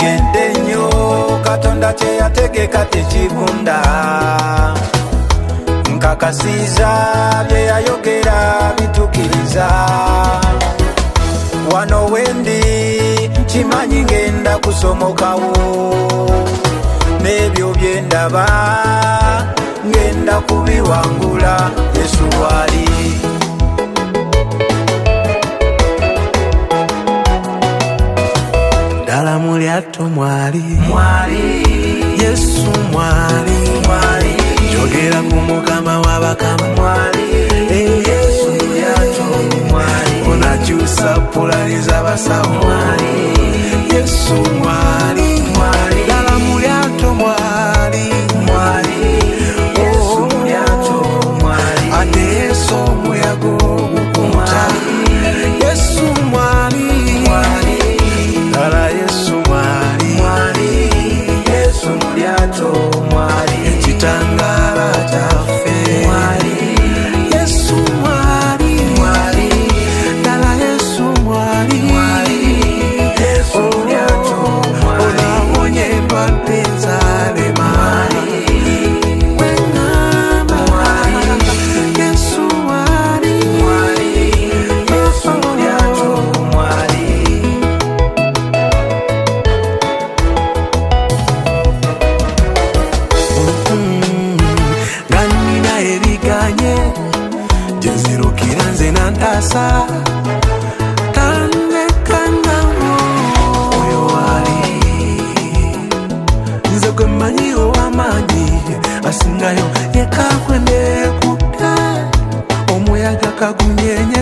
kigende nnyo Katonda kye yategeka tekibunda nkakasiza bye yayogera bitukiriza wano wendi kimanyi ngenda kusomokawo n'ebyo bye ndaba ngenda kubiwangula Yesu wali dala mu lyato mwali Yesu mwali jogera ku Mukama w'abakama mwali Yesu mu lyato mwali onakyusa pulani z'abasawo mwali Yesu mwali dala mu lyato mwali Yesu mu lyato mwali ate Yesu omuyaga ogukunta Yesu mwali dala Yesu mwali Yesu mu lyato mwali ekitangala kyaffe Yesu mwali dala Yesu mwali Yesu mu lyato mwali onawonya endwadde ezaalema wengamba Yesu mwali Yesu mu lyato mwali ganina eriganye gyenzirukira nze nantasa tandekanawo oyo wali nze gwe mmanyi ow'amaanyi asingayo yekakwendekudde omuyaga kagunyenye